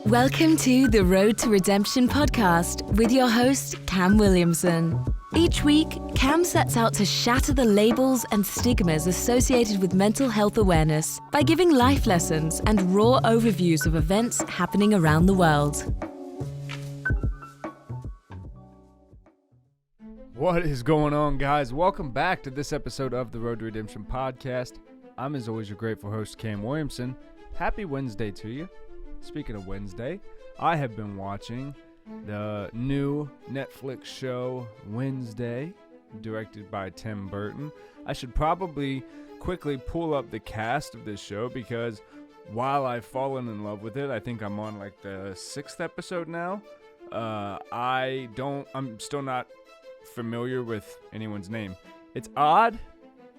Welcome to the Road to Redemption podcast with your host, Cam Williamson. Each week, Cam sets out to shatter the labels and stigmas associated with mental health awareness by giving life lessons and raw overviews of events happening around the world. What is going on, guys? Welcome back to this episode of the Road to Redemption podcast. I'm, as always, your grateful host, Cam Williamson. Happy Wednesday to you. Speaking of Wednesday, I have been watching the new Netflix show Wednesday, directed by Tim Burton. I should probably quickly pull up the cast of this show because while I've fallen in love with it, I think I'm on like the 6th episode now. I'm still not familiar with anyone's name. It's odd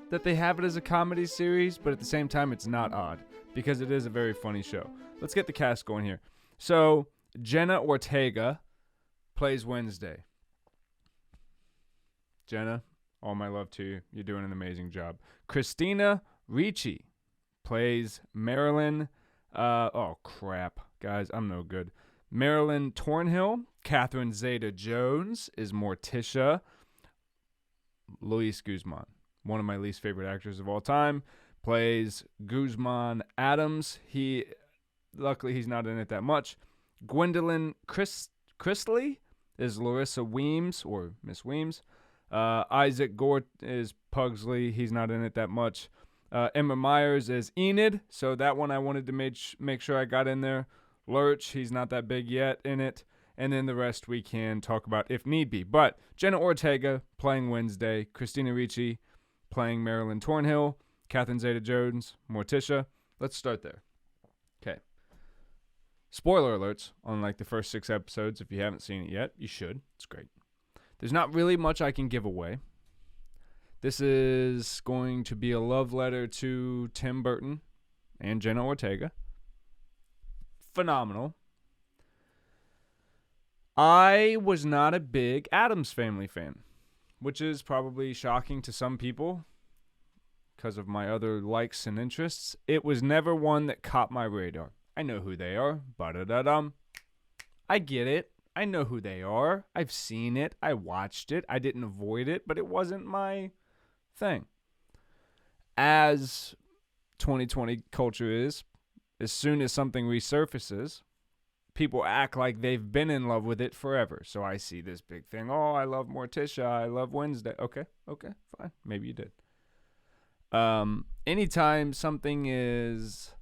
that they have it as a comedy series, but at the same time, it's not odd because it is a very funny show. Let's get the cast going here. So, Jenna Ortega plays Wednesday. Jenna, all my love to you. You're doing an amazing job. Christina Ricci plays Marilyn. Oh, crap. Guys, I'm no good. Marilyn Thornhill. Catherine Zeta-Jones is Morticia. Luis Guzman, one of my least favorite actors of all time, plays Guzman Addams. Luckily, he's not in it that much. Gwendolyn Chrisley is Larissa Weems, or Miss Weems. Isaac Gort is Pugsley. He's not in it that much. Emma Myers is Enid, so that one I wanted to make sure I got in there. Lurch, he's not that big yet in it. And then the rest we can talk about if need be. But Jenna Ortega playing Wednesday. Christina Ricci playing Marilyn Thornhill. Catherine Zeta-Jones, Morticia. Let's start there. Okay. Spoiler alerts on like the first 6 episodes. If you haven't seen it yet, you should. It's great. There's not really much I can give away. This is going to be a love letter to Tim Burton and Jenna Ortega. Phenomenal. I was not a big Addams Family fan, which is probably shocking to some people because of my other likes and interests. It was never one that caught my radar. I know who they are. Ba-da-da-dum. I get it. I know who they are. I've seen it. I watched it. I didn't avoid it, but it wasn't my thing. As 2020 culture is, as soon as something resurfaces, people act like they've been in love with it forever. So I see this big thing. Oh, I love Morticia. I love Wednesday. Okay, fine. Maybe you did. Anytime something is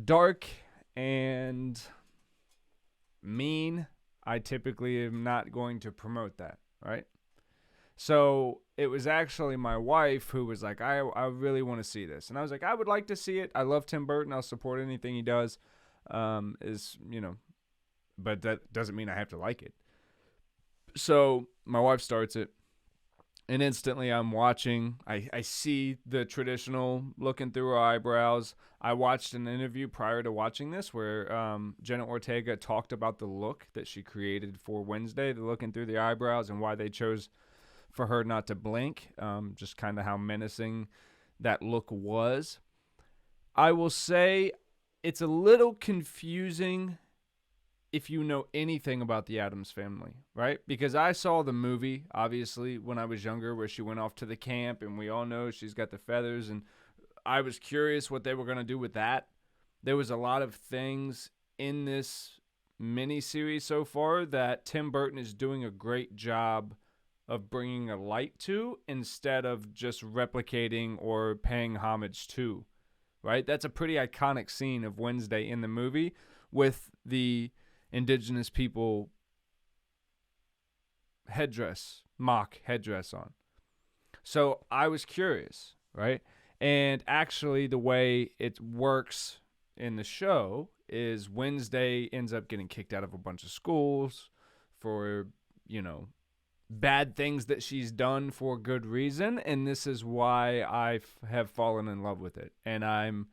dark and mean, I typically am not going to promote that, right? So it was actually my wife who was like, I really want to see this. And I was like, I would like to see it. I love Tim Burton. I'll support anything he does. But that doesn't mean I have to like it. So my wife starts it, and instantly I'm watching. I see the traditional looking through her eyebrows. I watched an interview prior to watching this where Jenna Ortega talked about the look that she created for Wednesday, the looking through the eyebrows, and why they chose for her not to blink, just kind of how menacing that look was. I will say it's a little confusing if you know anything about the Addams Family, right? Because I saw the movie, obviously, when I was younger, where she went off to the camp, and we all know she's got the feathers, and I was curious what they were going to do with that. There was a lot of things in this mini-series so far that Tim Burton is doing a great job of bringing a light to instead of just replicating or paying homage to, right? That's a pretty iconic scene of Wednesday in the movie with the indigenous people mock headdress on. So I was curious, right? And actually the way it works in the show is Wednesday ends up getting kicked out of a bunch of schools for, bad things that she's done for good reason. And this is why I have fallen in love with it. And I'm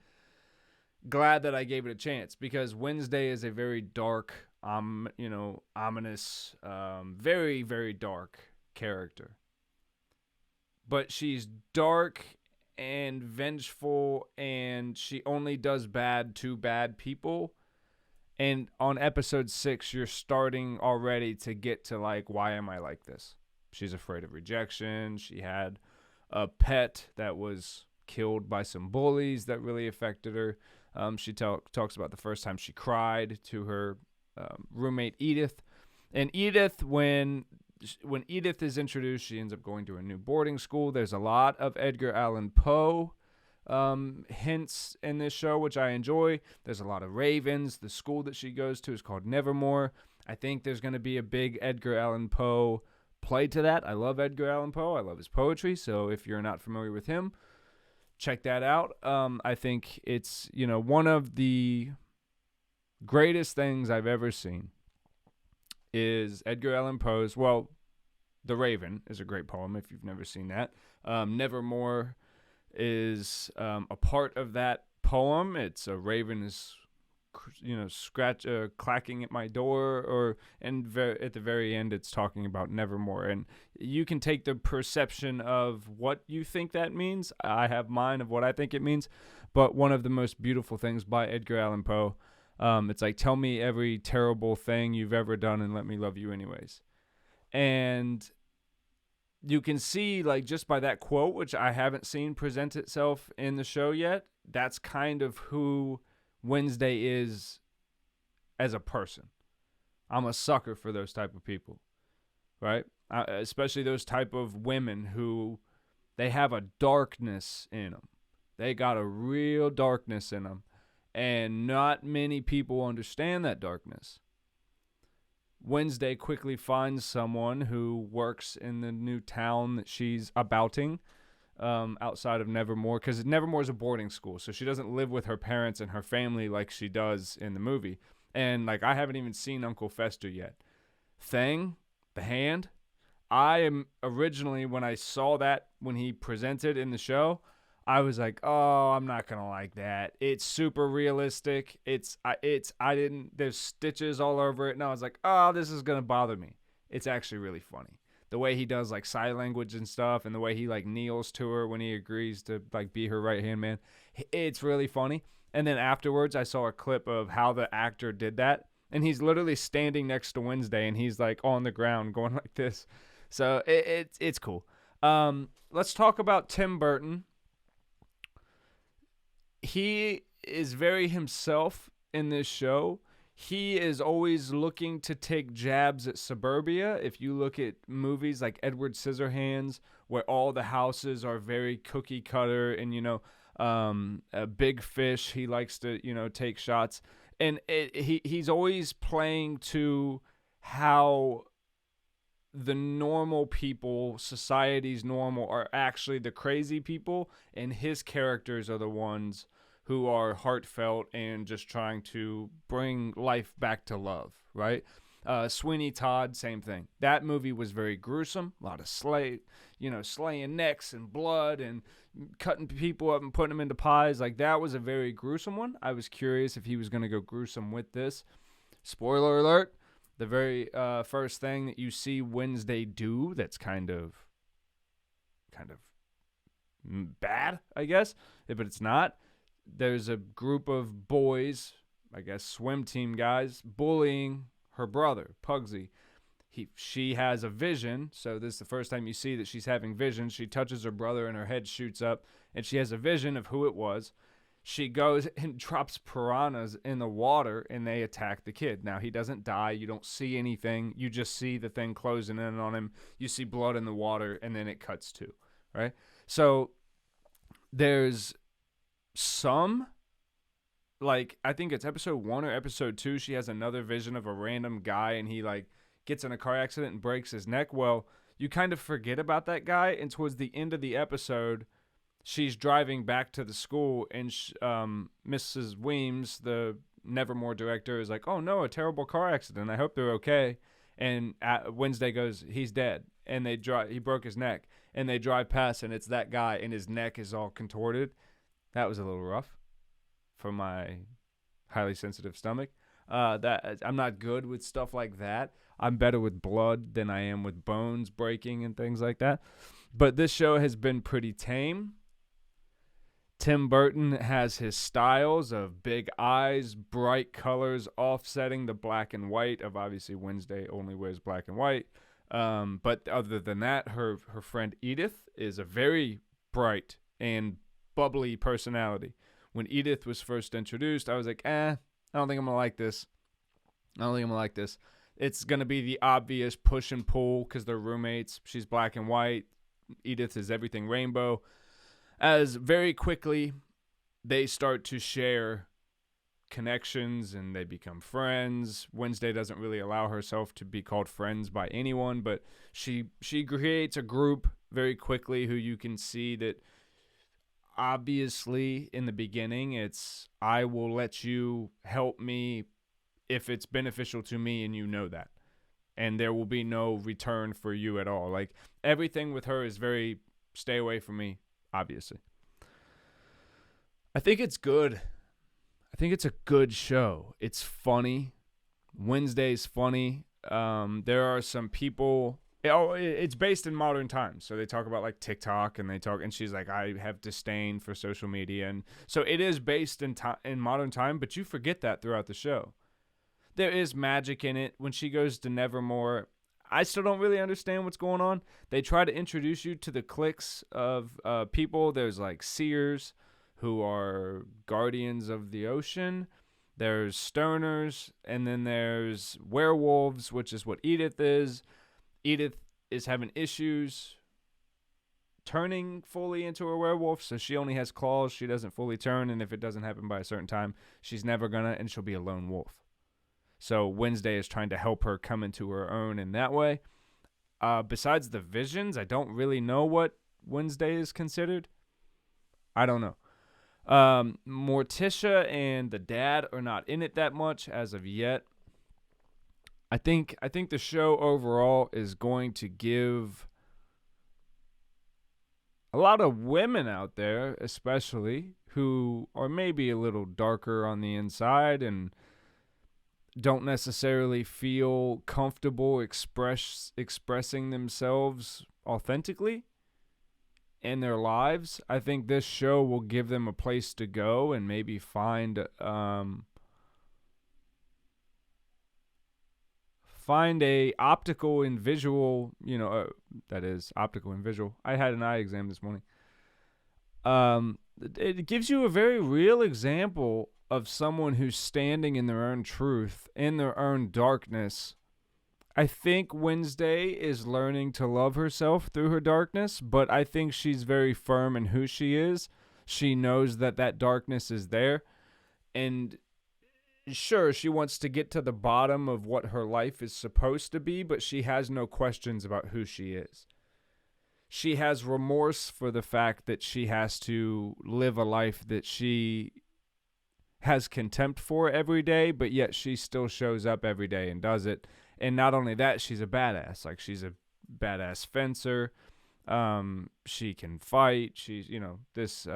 glad that I gave it a chance because Wednesday is a very dark, ominous, very, very dark character. But she's dark and vengeful, and she only does bad to bad people. And on episode 6, you're starting already to get to like, why am I like this? She's afraid of rejection. She had a pet that was killed by some bullies that really affected her. She talks about the first time she cried to her roommate Edith. And Edith, when Edith is introduced, she ends up going to a new boarding school. There's a lot of Edgar Allan Poe hints in this show, which I enjoy. There's a lot of ravens. The school that she goes to is called Nevermore. I think there's going to be a big Edgar Allan Poe play to that. I love Edgar Allan Poe. I love his poetry. So if you're not familiar with him, check that out. I think it's, one of the greatest things I've ever seen is Edgar Allan Poe's, The Raven is a great poem if you've never seen that. Nevermore is a part of that poem. It's a raven is clacking at my door, at the very end it's talking about Nevermore, and you can take the perception of what you think that means. I have mine of what I think it means, but one of the most beautiful things by Edgar Allan Poe, it's like, tell me every terrible thing you've ever done and let me love you anyways. And you can see, like, just by that quote, which I haven't seen present itself in the show yet, that's kind of who Wednesday is as a person. I'm a sucker for those type of people, right? Especially those type of women who they have a darkness in them. They got a real darkness in them, and not many people understand that darkness. Wednesday quickly finds someone who works in the new town that she's abouting, outside of Nevermore, because Nevermore is a boarding school, so she doesn't live with her parents and her family like she does in the movie. And like, I haven't even seen Uncle Fester yet. Thing, the hand, I am originally, when I saw that when he presented in the show, I was like, oh, I'm not gonna like that. It's super realistic. There's stitches all over it, and I was like, oh, this is gonna bother me. It's actually really funny. The way he does like sign language and stuff, and the way he like kneels to her when he agrees to like be her right hand man, it's really funny. And then afterwards, I saw a clip of how the actor did that, and he's literally standing next to Wednesday, and he's like on the ground going like this. So it's cool. Let's talk about Tim Burton. He is very himself in this show. He is always looking to take jabs at suburbia. If you look at movies like Edward Scissorhands, where all the houses are very cookie cutter and, a Big Fish, he likes to, take shots. And he's always playing to how the normal people, society's normal, are actually the crazy people, and his characters are the ones who are heartfelt and just trying to bring life back to love, right? Sweeney Todd, same thing. That movie was very gruesome, a lot of slaying necks and blood and cutting people up and putting them into pies. Like, that was a very gruesome one. I was curious if he was going to go gruesome with this. Spoiler alert, the very first thing that you see Wednesday do that's kind of bad, I guess, but it's not. There's a group of boys, I guess swim team guys, bullying her brother, Pugsy. She has a vision, so this is the first time you see that she's having visions. She touches her brother and her head shoots up, and she has a vision of who it was. She goes and drops piranhas in the water, and they attack the kid. Now, he doesn't die. You don't see anything. You just see the thing closing in on him. You see blood in the water, and then it cuts to, right? So there's some, like, I think it's episode 1 or episode 2, she has another vision of a random guy, and he, like, gets in a car accident and breaks his neck. Well, you kind of forget about that guy, and towards the end of the episode, she's driving back to the school, and Mrs. Weems, the Nevermore director, is like, oh no, a terrible car accident. I hope they're okay. And Wednesday goes, he's dead. And he broke his neck. And they drive past, and it's that guy, and his neck is all contorted. That was a little rough for my highly sensitive stomach. That I'm not good with stuff like that. I'm better with blood than I am with bones breaking and things like that. But this show has been pretty tame. Tim Burton has his styles of big eyes, bright colors, offsetting the black and white of obviously Wednesday only wears black and white. But other than that, her friend Edith is a very bright and bubbly personality. When Edith was first introduced, I was like, I don't think I'm going to like this. It's going to be the obvious push and pull because they're roommates. She's black and white. Edith is everything rainbow. As very quickly they start to share connections and they become friends. Wednesday doesn't really allow herself to be called friends by anyone, but she creates a group very quickly who you can see that obviously in the beginning it's I will let you help me if it's beneficial to me and you know that. And there will be no return for you at all. Like everything with her is very stay away from me, obviously. I think it's good. I think it's a good show. It's funny. Wednesday's funny. There are some people. It's based in modern times, so they talk about like TikTok, and she's like, I have disdain for social media, and so it is based in modern time. But you forget that throughout the show. There is magic in it. When she goes to Nevermore, I still don't really understand what's going on. They try to introduce you to the cliques of people. There's like seers who are guardians of the ocean. There's stoners, and then there's werewolves, which is what Edith is. Edith is having issues turning fully into a werewolf, so she only has claws. She doesn't fully turn, and if it doesn't happen by a certain time, she's never gonna, and she'll be a lone wolf. So Wednesday is trying to help her come into her own in that way. Besides the visions, I don't really know what Wednesday is considered. I don't know. Morticia and the dad are not in it that much as of yet. I think the show overall is going to give a lot of women out there, especially, who are maybe a little darker on the inside and don't necessarily feel comfortable expressing themselves authentically in their lives. I think this show will give them a place to go and maybe find a optical and visual, that is optical and visual. I had an eye exam this morning. It gives you a very real example of someone who's standing in their own truth, in their own darkness. I think Wednesday is learning to love herself through her darkness, but I think she's very firm in who she is. She knows that darkness is there. And sure, she wants to get to the bottom of what her life is supposed to be, but she has no questions about who she is. She has remorse for the fact that she has to live a life that she has contempt for every day, but yet she still shows up every day and does it. And not only that, she's a badass. Like, she's a badass fencer. She can fight. She's, this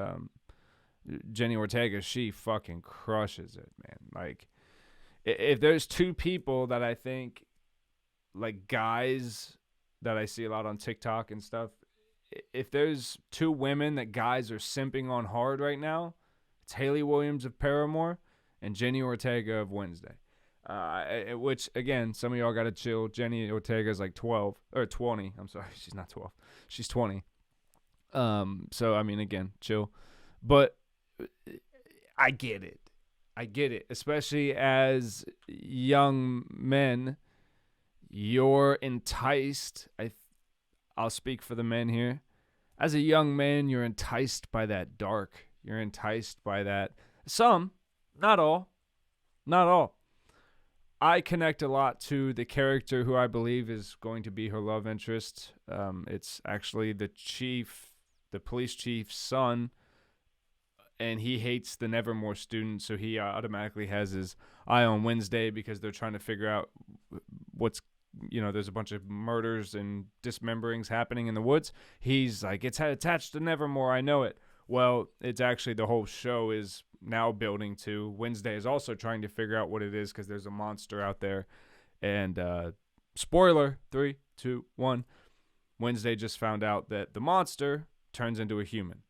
Jenna Ortega, she fucking crushes it, man. Like, if there's two people that I think, like, guys that I see a lot on TikTok and stuff, if there's two women that guys are simping on hard right now, it's Hayley Williams of Paramore and Jenna Ortega of Wednesday. Which, again, some of y'all got to chill. Jenna Ortega is like 12 or 20. I'm sorry, she's not 12. She's 20. So, I mean, again, chill. But I get it. Especially as young men, you're enticed. I'll speak for the men here. As a young man, you're enticed by that dark. You're enticed by that. Some, not all. I connect a lot to the character who I believe is going to be her love interest. It's actually the police chief's son, and he hates the Nevermore student, so he automatically has his eye on Wednesday because they're trying to figure out what's, there's a bunch of murders and dismemberings happening in the woods. He's like, it's attached to Nevermore, I know it. Well, it's actually the whole show is now building to Wednesday is also trying to figure out what it is because there's a monster out there. And spoiler, 3, 2, 1. Wednesday just found out that the monster turns into a human.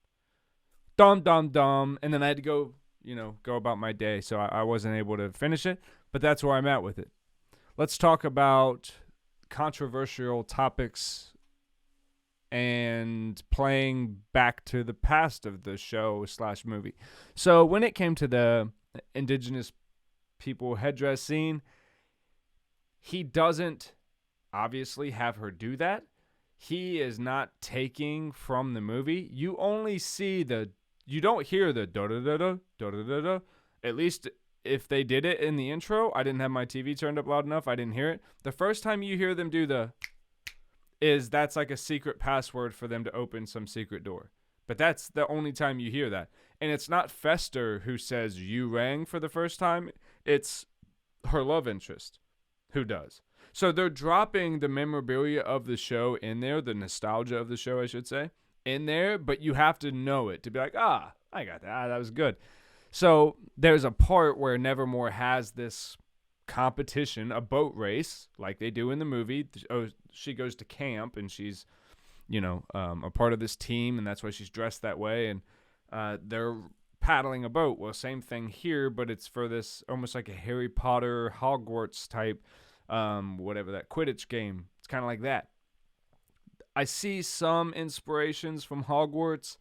dumb. And then I had to go, go about my day. So I wasn't able to finish it. But that's where I'm at with it. Let's talk about controversial topics and playing back to the past of the show/movie. So when it came to the indigenous people headdress scene, he doesn't obviously have her do that. He is not taking from the movie. You only see you don't hear the da-da-da-da, da-da-da-da. At least if they did it in the intro, I didn't have my TV turned up loud enough. I didn't hear it. The first time you hear them do that's like a secret password for them to open some secret door. But that's the only time you hear that. And it's not Fester who says you rang for the first time. It's her love interest who does. So they're dropping the memorabilia of the show in there, the nostalgia of the show, I should say, in there. But you have to know it to be like, I got that. That was good. So there's a part where Nevermore has this competition, a boat race, like they do in the movie. She goes to camp and she's, a part of this team, and that's why she's dressed that way. And they're paddling a boat. Well, same thing here, but it's for this almost like a Harry Potter Hogwarts type, whatever that Quidditch game. It's kind of like that. I see some inspirations from Hogwarts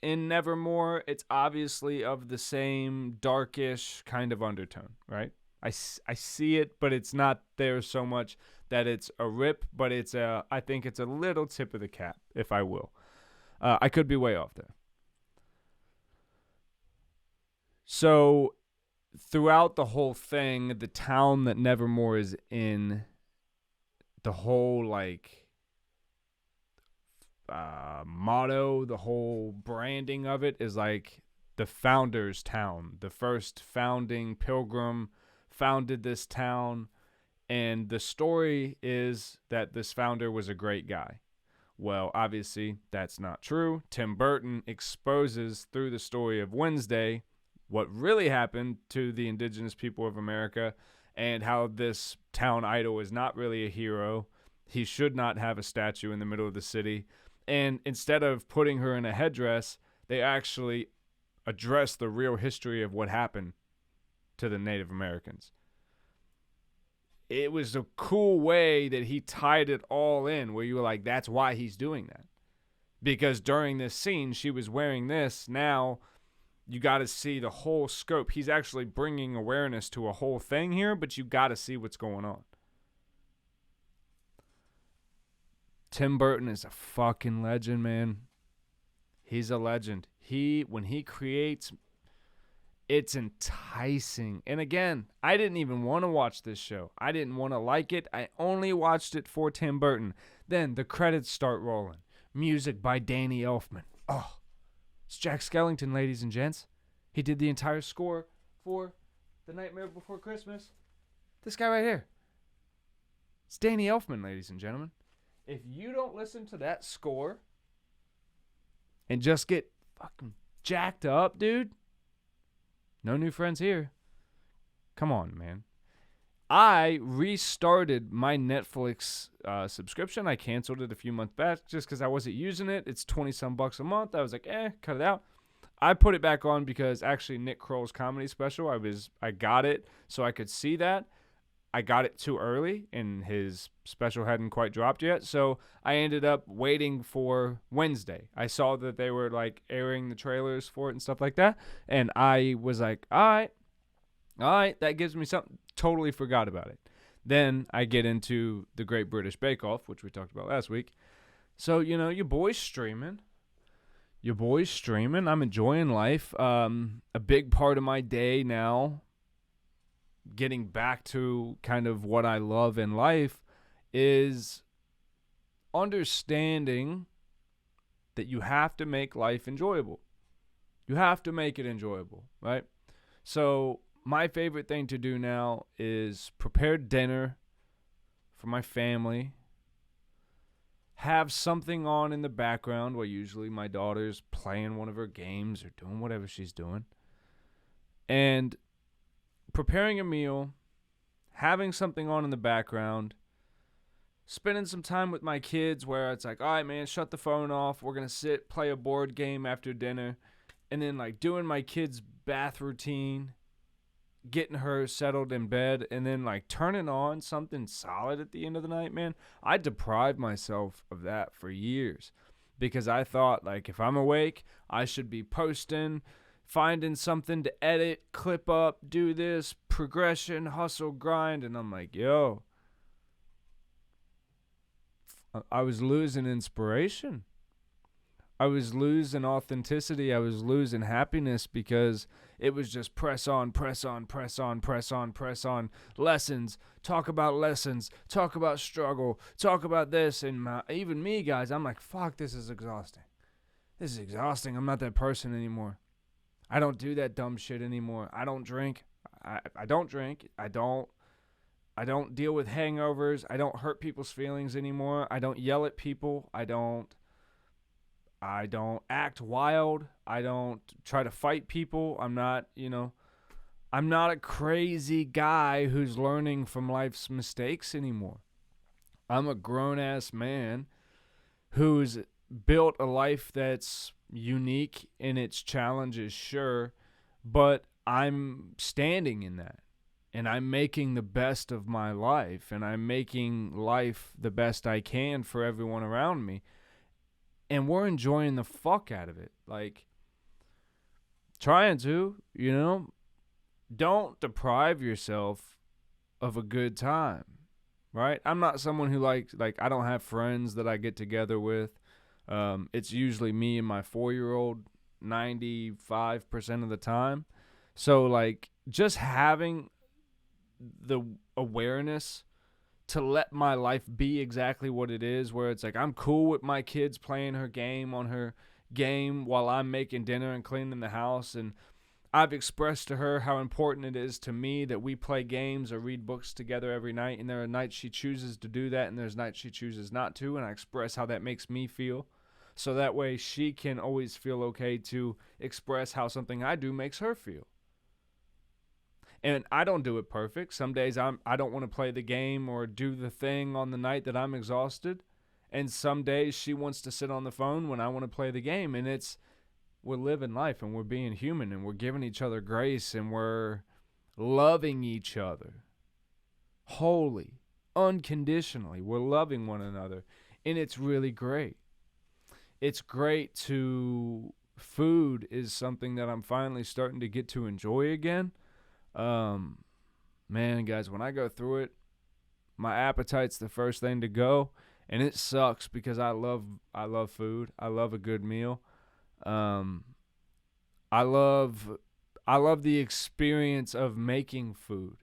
in Nevermore. It's obviously of the same darkish kind of undertone, right? I see it, but it's not there so much that it's a rip, but I think it's a little tip of the cap, if I will. I could be way off there. So throughout the whole thing, the town that Nevermore is in, the whole motto, the whole branding of it is like the founder's town. The first founding pilgrim founded this town, and the story is that this founder was a great guy. Well, obviously, that's not true. Tim Burton exposes through the story of Wednesday what really happened to the indigenous people of America and how this town idol is not really a hero. He should not have a statue in the middle of the city. And instead of putting her in a headdress, they actually address the real history of what happened to the Native Americans. It was a cool way that he tied it all in, where you were like, that's why he's doing that. Because during this scene, she was wearing this. Now you got to see the whole scope. He's actually bringing awareness to a whole thing here, but you got to see what's going on. Tim Burton is a fucking legend, man. He's a legend. When he creates, it's enticing. And again, I didn't even want to watch this show. I didn't want to like it. I only watched it for Tim Burton. Then the credits start rolling. Music by Danny Elfman. Oh, it's Jack Skellington, ladies and gents. He did the entire score for The Nightmare Before Christmas. This guy right here. It's Danny Elfman, ladies and gentlemen. If you don't listen to that score and just get fucking jacked up, dude, no new friends here. Come on, man. I restarted my Netflix subscription. I canceled it a few months back just because I wasn't using it. It's $20-some a month. I was like, cut it out. I put it back on because actually Nick Kroll's comedy special, I got it so I could see that. I got it too early and his special hadn't quite dropped yet. So I ended up waiting for Wednesday. I saw that they were like airing the trailers for it and stuff like that. And I was like, all right, that gives me something. Totally forgot about it. Then I get into the Great British Bake Off, which we talked about last week. So, your boy's streaming. I'm enjoying life. A big part of my day now, getting back to kind of what I love in life, is understanding that you have to make life enjoyable. You have to make it enjoyable, right? So my favorite thing to do now is prepare dinner for my family, have something on in the background where usually my daughter's playing one of her games or doing whatever she's doing, and preparing a meal, having something on in the background, spending some time with my kids where it's like, all right, man, shut the phone off. We're going to sit, play a board game after dinner, and then like doing my kid's bath routine, getting her settled in bed, and then like turning on something solid at the end of the night, man. I deprived myself of that for years because I thought like if I'm awake, I should be posting, finding something to edit, clip up, do this, progression, hustle, grind. And I'm like, yo, I was losing inspiration. I was losing authenticity. I was losing happiness because it was just press on, press on, press on, press on, press on. Lessons, talk about struggle, talk about this. And even me, guys, I'm like, fuck, this is exhausting. This is exhausting. I'm not that person anymore. I don't do that dumb shit anymore. I don't drink. I don't drink. I don't deal with hangovers. I don't hurt people's feelings anymore. I don't yell at people. I don't act wild. I don't try to fight people. I'm not a crazy guy who's learning from life's mistakes anymore. I'm a grown-ass man who's built a life that's unique in its challenges, sure, but I'm standing in that. And I'm making the best of my life, and I'm making life the best I can for everyone around me. And we're enjoying the fuck out of it. Like, trying to, don't deprive yourself of a good time, right? I'm not someone who like I don't have friends that I get together with. It's usually me and my 4-year-old 95% of the time. So, like, just having the awareness to let my life be exactly what it is, where it's like I'm cool with my kids playing her game on her game while I'm making dinner and cleaning the house. And I've expressed to her how important it is to me that we play games or read books together every night. And there are nights she chooses to do that, and there's nights she chooses not to. And I express how that makes me feel. So that way she can always feel okay to express how something I do makes her feel. And I don't do it perfect. Some days I don't want to play the game or do the thing on the night that I'm exhausted. And some days she wants to sit on the phone when I want to play the game. And we're living life, and we're being human, and we're giving each other grace, and we're loving each other wholly, unconditionally. We're loving one another. And it's really great. It's great food is something that I'm finally starting to get to enjoy again. Man, guys, when I go through it, my appetite's the first thing to go, and it sucks because I love food. I love a good meal. I love the experience of making food.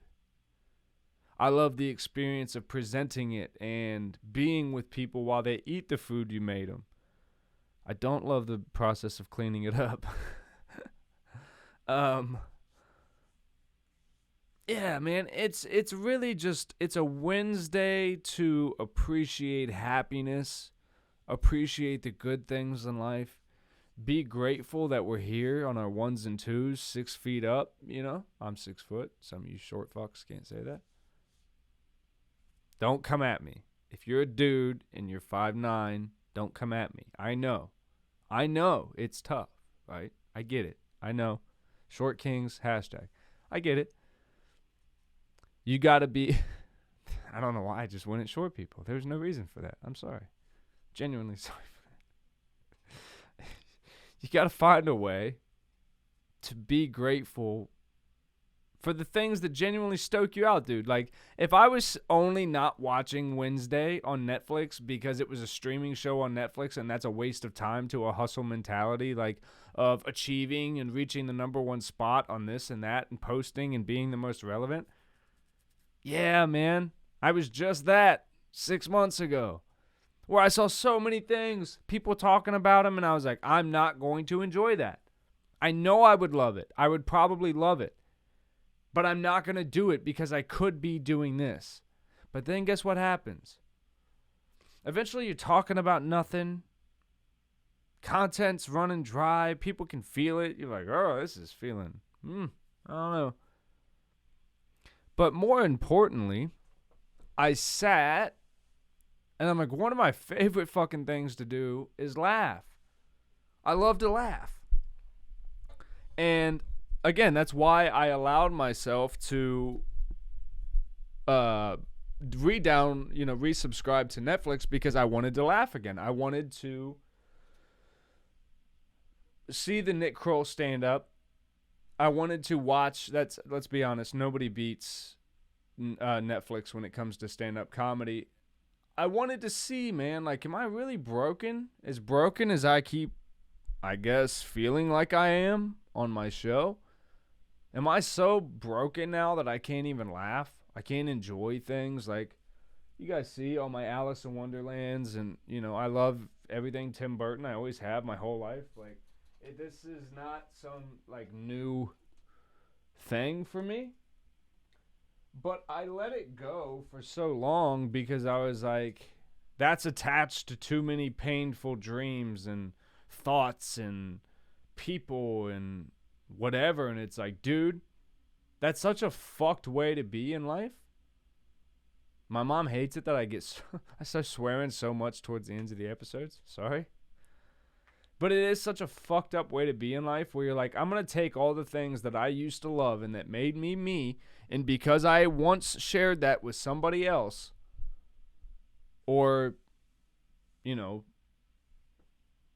I love the experience of presenting it and being with people while they eat the food you made them. I don't love the process of cleaning it up. Yeah, man, it's really just, it's a Wednesday to appreciate happiness, appreciate the good things in life, be grateful that we're here on our ones and twos, 6 feet up, I'm 6 foot. Some of you short fucks can't say that. Don't come at me. If you're a dude and you're 5'9", don't come at me. I know it's tough, right? I get it. I know. Short Kings, hashtag. I get it. You got to be, I don't know why I just went at short people. There's no reason for that. I'm sorry. Genuinely sorry for that. You got to find a way to be grateful for the things that genuinely stoke you out, dude. Like, if I was only not watching Wednesday on Netflix because it was a streaming show on Netflix and that's a waste of time to a hustle mentality, like, of achieving and reaching the number one spot on this and that and posting and being the most relevant. Yeah, man, I was just that 6 months ago, where I saw so many things, people talking about them, and I was like, I'm not going to enjoy that. I know I would love it. I would probably love it. But I'm not going to do it because I could be doing this. But then guess what happens? Eventually you're talking about nothing. Content's running dry. People can feel it. You're like, oh, this is feeling, I don't know. But more importantly, I sat, and I'm like, one of my favorite fucking things to do is laugh. I love to laugh. And again, that's why I allowed myself to resubscribe to Netflix, because I wanted to laugh again. I wanted to see the Nick Kroll stand up. I wanted to watch. Let's be honest, nobody beats Netflix when it comes to stand up comedy. I wanted to see, man, like, am I really broken? As broken as I keep, I guess, feeling like I am on my show? Am I so broken now that I can't even laugh? I can't enjoy things? Like, you guys see all my Alice in Wonderlands, and, I love everything Tim Burton. I always have my whole life. Like, this is not some, like, new thing for me. But I let it go for so long because I was like, that's attached to too many painful dreams and thoughts and people and whatever. And it's like, dude, that's such a fucked way to be in life. My mom hates it that I start swearing so much towards the ends of the episodes. Sorry. But it is such a fucked up way to be in life, where you're like, I'm going to take all the things that I used to love and that made me me, and because I once shared that with somebody else, or,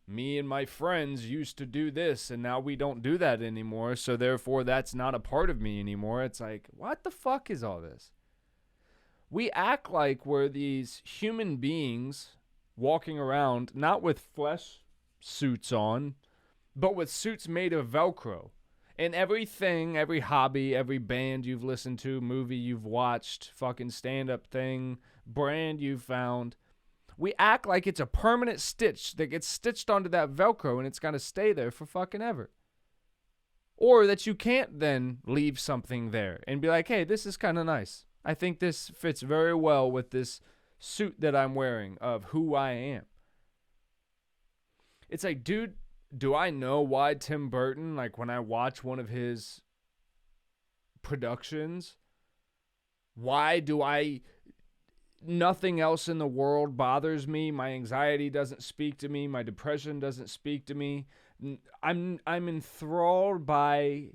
me and my friends used to do this and now we don't do that anymore, so therefore that's not a part of me anymore. It's like, what the fuck is all this? We act like we're these human beings walking around, not with flesh suits on, but with suits made of Velcro. And everything, every hobby, every band you've listened to, movie you've watched, fucking stand-up thing, brand you've found, we act like it's a permanent stitch that gets stitched onto that Velcro and it's got to stay there for fucking ever. Or that you can't then leave something there and be like, hey, this is kind of nice. I think this fits very well with this suit that I'm wearing of who I am. It's like, dude, do I know why Tim Burton, like when I watch one of his productions, why do nothing else in the world bothers me? My anxiety doesn't speak to me. My depression doesn't speak to me. I'm enthralled by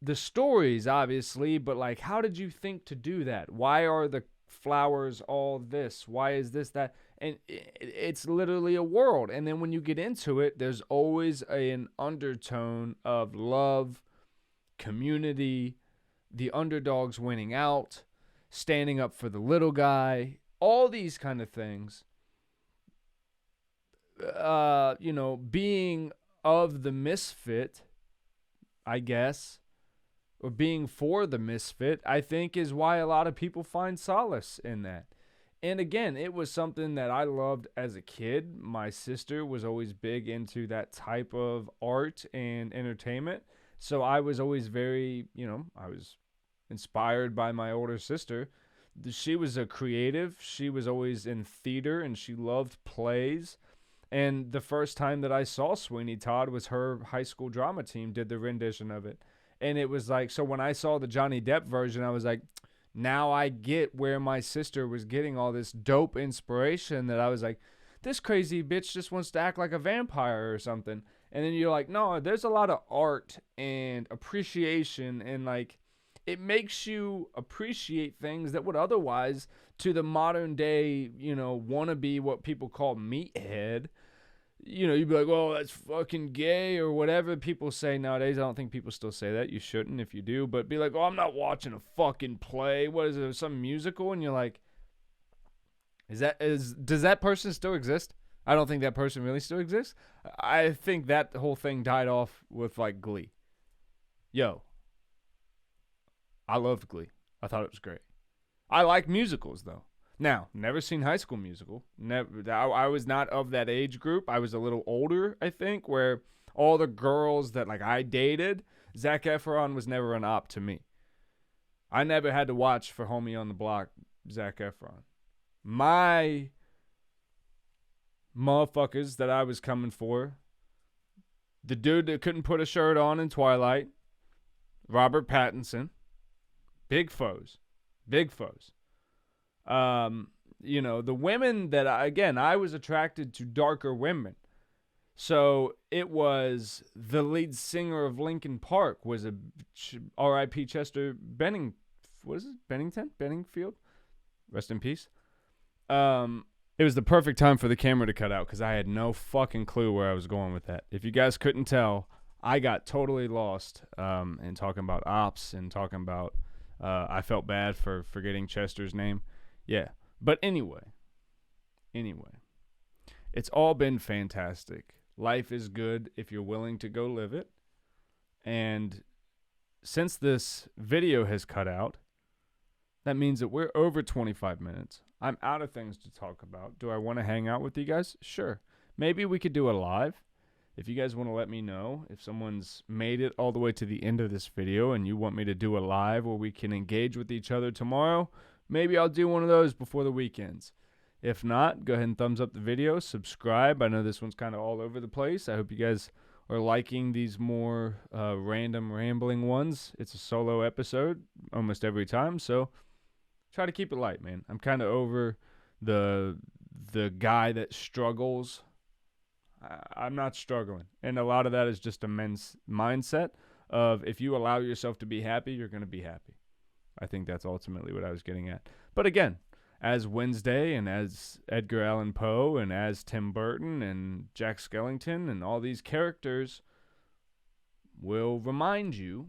the stories, obviously, but like, how did you think to do that? Why are the flowers all this? Why is this that? And it's literally a world. And then when you get into it, there's always an undertone of love, community, the underdogs winning out, standing up for the little guy, all these kind of things. Being of the misfit, I guess, or being for the misfit, I think is why a lot of people find solace in that. And again, it was something that I loved as a kid. My sister was always big into that type of art and entertainment. So I was always very, I was inspired by my older sister. She was a creative. She was always in theater and she loved plays. And the first time that I saw Sweeney Todd was her high school drama team did the rendition of it. And it was like, so when I saw the Johnny Depp version, I was like, now I get where my sister was getting all this dope inspiration, that I was like, this crazy bitch just wants to act like a vampire or something. And then you're like, no, there's a lot of art and appreciation, and like, it makes you appreciate things that would otherwise, to the modern day, wannabe, what people call meathead, you'd be like, well, that's fucking gay or whatever people say nowadays. I don't think people still say that. You shouldn't if you do. But be like, oh, I'm not watching a fucking play. What is it, some musical? And you're like, does that person still exist? I don't think that person really still exists. I think that whole thing died off with like Glee. Yo, I loved Glee. I thought it was great. I like musicals though. Now, never seen High School Musical. Never. I was not of that age group. I was a little older, I think, where all the girls that like I dated, Zac Efron was never an op to me. I never had to watch for Homie on the Block, Zac Efron. My motherfuckers that I was coming for, the dude that couldn't put a shirt on in Twilight, Robert Pattinson, big foes. The women that I was attracted to darker women. So it was the lead singer of Linkin Park was a R.I.P. Chester Benningfield? Rest in peace. It was the perfect time for the camera to cut out because I had no fucking clue where I was going with that. If you guys couldn't tell, I got totally lost in talking about ops and talking about I felt bad for forgetting Chester's name. Yeah. But anyway, it's all been fantastic. Life is good if you're willing to go live it. And since this video has cut out, that means that we're over 25 minutes. I'm out of things to talk about. Do I want to hang out with you guys? Sure. Maybe we could do a live. If you guys want to let me know, if someone's made it all the way to the end of this video and you want me to do a live where we can engage with each other tomorrow, maybe I'll do one of those before the weekends. If not, go ahead and thumbs up the video, subscribe. I know this one's kind of all over the place. I hope you guys are liking these more random rambling ones. It's a solo episode almost every time, so try to keep it light, man. I'm kind of over the guy that struggles. I'm not struggling. And a lot of that is just a men's mindset of if you allow yourself to be happy, you're going to be happy. I think that's ultimately what I was getting at. But again, as Wednesday and as Edgar Allan Poe and as Tim Burton and Jack Skellington and all these characters will remind you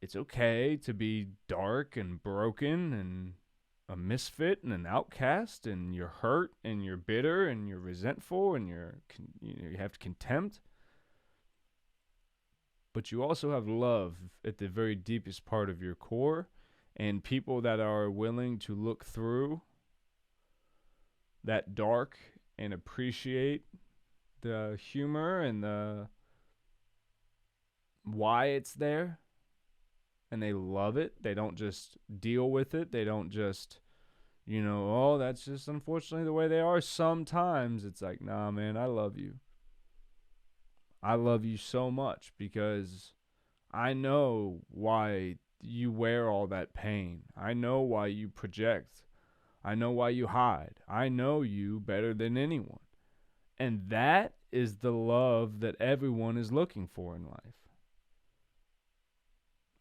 it's okay to be dark and broken and a misfit and an outcast and you're hurt and you're bitter and you're resentful and you have contempt. But you also have love at the very deepest part of your core and people that are willing to look through that dark and appreciate the humor and the why it's there. And they love it. They don't just deal with it. They don't just, oh, that's just unfortunately the way they are. Sometimes it's like, nah, man, I love you. I love you so much because I know why you wear all that pain. I know why you project. I know why you hide. I know you better than anyone. And that is the love that everyone is looking for in life.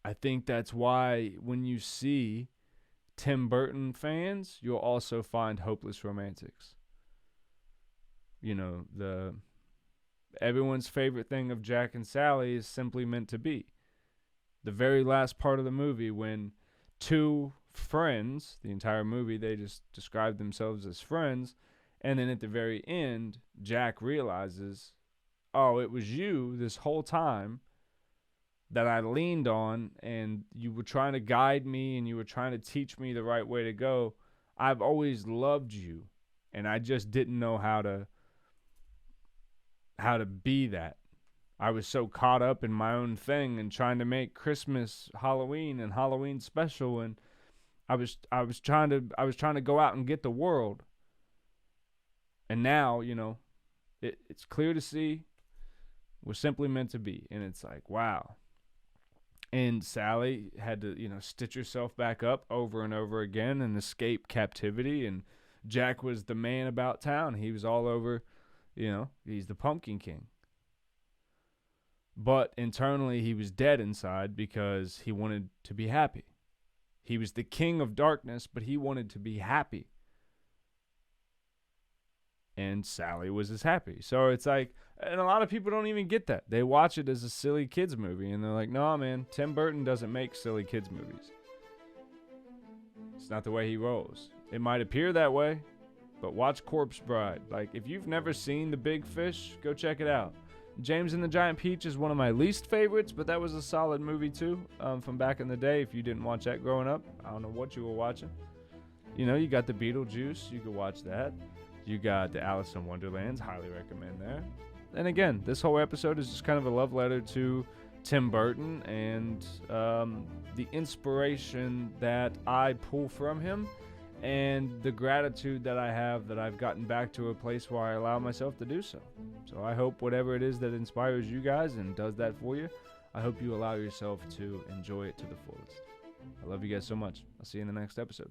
I think that's why when you see Tim Burton fans, you'll also find hopeless romantics. Everyone's favorite thing of Jack and Sally is Simply Meant to Be. The very last part of the movie when two friends, the entire movie, they just describe themselves as friends, and then at the very end, Jack realizes, oh, it was you this whole time that I leaned on, and you were trying to guide me, and you were trying to teach me the right way to go. I've always loved you, and I just didn't know how to be that. I was so caught up in my own thing and trying to make Christmas, Halloween, and Halloween special, and I was trying to go out and get the world. And now, it's clear to see we're simply meant to be, and it's like, wow. And Sally had to, stitch herself back up over and over again and escape captivity. And Jack was the man about town. He was all over, he's the Pumpkin King. But internally, he was dead inside because he wanted to be happy. He was the king of darkness, but he wanted to be happy. And Sally was as happy. So it's like, and a lot of people don't even get that. They watch it as a silly kids movie, and they're like, no, man, Tim Burton doesn't make silly kids movies. It's not the way he rolls. It might appear that way, but watch Corpse Bride. Like, if you've never seen The Big Fish, go check it out. James and the Giant Peach is one of my least favorites, but that was a solid movie too, from back in the day. If you didn't watch that growing up, I don't know what you were watching. You got the Beetlejuice, you could watch that. You got the Alice in Wonderlands, highly recommend that. And again, this whole episode is just kind of a love letter to Tim Burton and the inspiration that I pull from him and the gratitude that I have that I've gotten back to a place where I allow myself to do so. So I hope whatever it is that inspires you guys and does that for you, I hope you allow yourself to enjoy it to the fullest. I love you guys so much. I'll see you in the next episode.